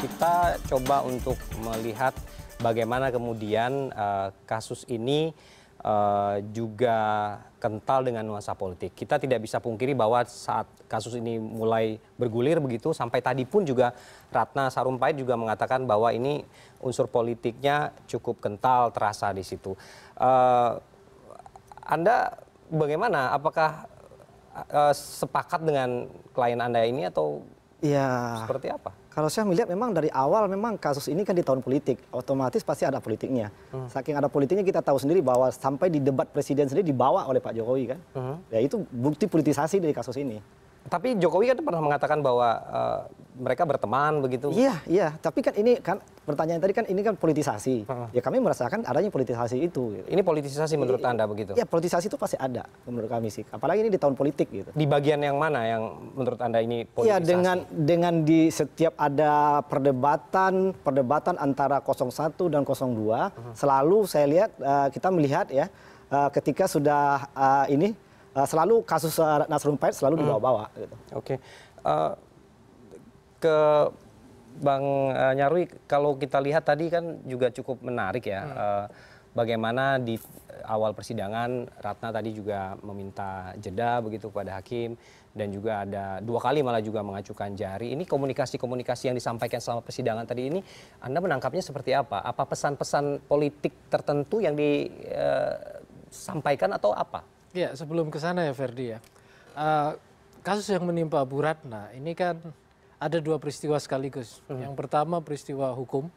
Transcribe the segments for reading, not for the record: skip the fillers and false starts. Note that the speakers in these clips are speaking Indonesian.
Kita coba untuk melihat bagaimana kemudian kasus ini juga kental dengan nuansa politik. Kita tidak bisa pungkiri bahwa saat kasus ini mulai bergulir begitu, sampai tadi pun juga Ratna Sarumpait juga mengatakan bahwa ini unsur politiknya cukup kental terasa di situ. Anda bagaimana? Apakah sepakat dengan klien Anda ini atau seperti apa? Kalau saya melihat memang dari awal memang kasus ini kan di tahun politik, otomatis pasti ada politiknya. Saking ada politiknya kita tahu sendiri bahwa sampai di debat presiden sendiri dibawa oleh Pak Jokowi kan. Ya itu bukti politisasi dari kasus ini. Tapi Jokowi kan pernah mengatakan bahwa mereka berteman begitu. Iya. Tapi kan ini kan pertanyaan tadi kan ini kan politisasi. Ya kami merasakan adanya politisasi itu. Gitu. Ini politisasi menurut Anda begitu? Ya politisasi itu pasti ada menurut kami sih. Apalagi ini di tahun politik gitu. Di bagian yang mana yang menurut Anda ini politisasi? Ya dengan di setiap ada perdebatan antara 01 dan 02 selalu saya lihat kita melihat ya ketika sudah selalu kasus Ratna Sarumpait selalu dibawa-bawa. Gitu. Oke. Ke Bang Nyarwi, kalau kita lihat tadi kan juga cukup menarik ya. Bagaimana di awal persidangan Ratna tadi juga meminta jeda begitu kepada hakim. Dan juga ada 2 kali malah juga mengacukan jari. Ini komunikasi yang disampaikan selama persidangan tadi ini, Anda menangkapnya seperti apa? Apa pesan-pesan politik tertentu yang disampaikan atau apa? Ya, sebelum ke sana ya Ferdi ya. Kasus yang menimpa Bu Ratna ini kan ada 2 peristiwa sekaligus. Yang pertama peristiwa hukum,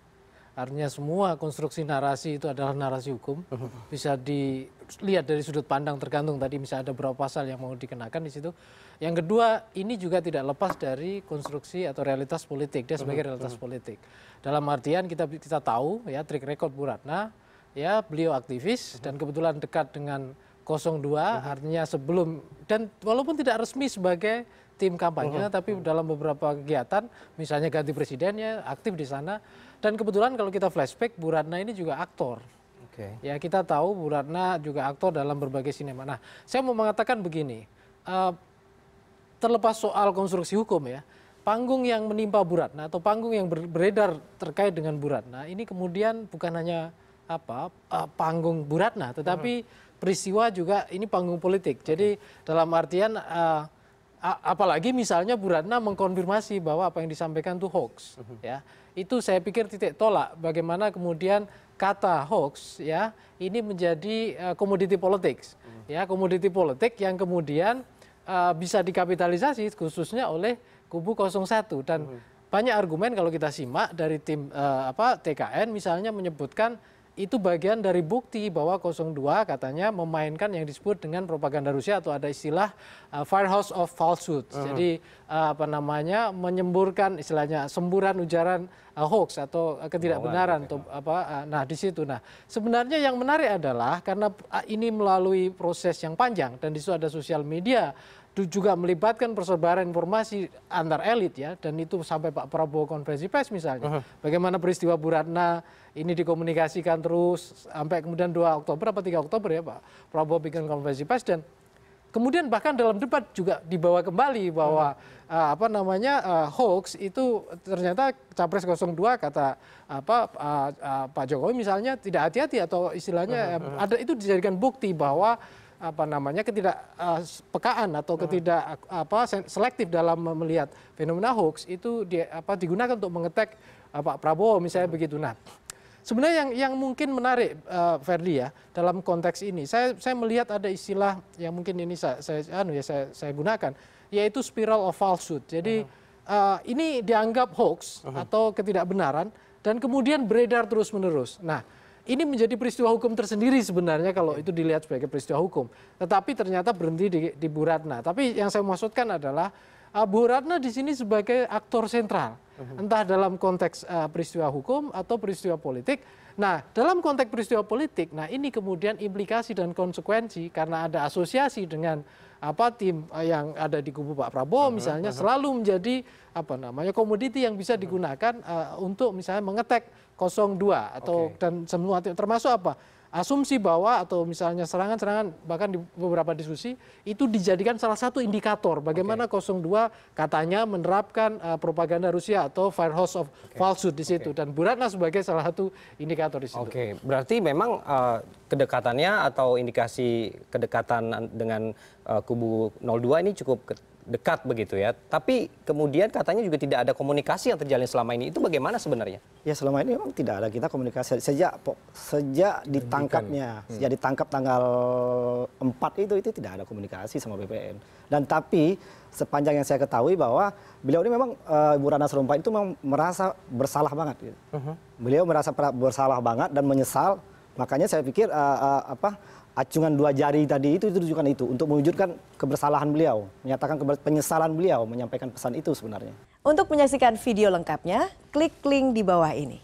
artinya semua konstruksi narasi itu adalah narasi hukum. Bisa dilihat dari sudut pandang tergantung tadi misalnya ada berapa pasal yang mau dikenakan di situ. Yang kedua, ini juga tidak lepas dari konstruksi atau realitas politik. Dia sebagai realitas politik. Dalam artian kita tahu ya track record Bu Ratna, ya beliau aktivis dan kebetulan dekat dengan 02, artinya sebelum, dan walaupun tidak resmi sebagai tim kampanye, tapi dalam beberapa kegiatan, misalnya ganti presidennya, aktif di sana. Dan kebetulan kalau kita flashback, Bu Ratna ini juga aktor. Ya kita tahu Bu Ratna juga aktor dalam berbagai sinema. Nah, saya mau mengatakan begini, terlepas soal konstruksi hukum ya, panggung yang menimpa Bu Ratna atau panggung yang beredar terkait dengan Bu Ratna, ini kemudian bukan hanya panggung Bu Ratna, tetapi peristiwa juga ini panggung politik. Jadi dalam artian apalagi misalnya Bu Ratna mengkonfirmasi bahwa apa yang disampaikan itu hoax, ya itu saya pikir titik tolak bagaimana kemudian kata hoax ya ini menjadi komoditi politik, ya komoditi politik yang kemudian bisa dikapitalisasi khususnya oleh kubu 01 dan banyak argumen kalau kita simak dari tim TKN misalnya menyebutkan itu bagian dari bukti bahwa 02 katanya memainkan yang disebut dengan propaganda Rusia atau ada istilah firehouse of falsehood. Jadi menyemburkan istilahnya semburan ujaran hoax atau ketidakbenaran atau nah di situ. Nah, sebenarnya yang menarik adalah karena ini melalui proses yang panjang dan di situ ada sosial media juga melibatkan persebaran informasi antar elit ya dan itu sampai Pak Prabowo konferensi pers misalnya. Bagaimana peristiwa Bu Ratna ini dikomunikasikan terus sampai kemudian 2 Oktober atau 3 Oktober ya Pak Prabowo bikin konferensi pers dan kemudian bahkan dalam debat juga dibawa kembali bahwa hoax itu ternyata Capres 02 kata Pak Jokowi misalnya tidak hati-hati atau istilahnya ada itu dijadikan bukti bahwa ketidakpekaan atau selektif dalam melihat fenomena hoax itu digunakan untuk mengetek Pak Prabowo misalnya begitu. Nah, sebenarnya yang mungkin menarik Ferdi ya dalam konteks ini, saya melihat ada istilah yang mungkin ini saya gunakan, yaitu spiral of falsehood. Jadi ini dianggap hoax atau ketidakbenaran dan kemudian beredar terus-menerus. Nah, ini menjadi peristiwa hukum tersendiri sebenarnya kalau itu dilihat sebagai peristiwa hukum. Tetapi ternyata berhenti di Bu Ratna. Tapi yang saya maksudkan adalah Bu Ratna di sini sebagai aktor sentral. Entah dalam konteks peristiwa hukum atau peristiwa politik. Nah, dalam konteks peristiwa politik, nah ini kemudian implikasi dan konsekuensi karena ada asosiasi dengan tim yang ada di kubu Pak Prabowo misalnya selalu menjadi komoditi yang bisa digunakan untuk misalnya mengetek 02 atau dan semua termasuk asumsi bahwa atau misalnya serangan-serangan bahkan di beberapa diskusi itu dijadikan salah satu indikator bagaimana 02 katanya menerapkan propaganda Rusia atau Firehose of Falsehood di situ dan Bu Ratna sebagai salah satu indikator di situ. Oke, berarti memang kedekatannya atau indikasi kedekatan dengan kubu 02 ini cukup dekat begitu ya. Tapi kemudian katanya juga tidak ada komunikasi yang terjalin selama ini. Itu bagaimana sebenarnya? Ya selama ini memang tidak ada kita komunikasi sejak ditangkapnya, sejak ditangkap tanggal 4 itu tidak ada komunikasi sama BPN. Dan tapi sepanjang yang saya ketahui bahwa beliau ini memang Ibu Ratna Sarumpait itu memang merasa bersalah banget. Gitu. Beliau merasa bersalah banget dan menyesal. Makanya saya pikir acungan 2 jari tadi itu tujukan itu untuk mewujudkan kebersalahan beliau, menyatakan penyesalan beliau, menyampaikan pesan itu sebenarnya. Untuk menyaksikan video lengkapnya, klik link di bawah ini.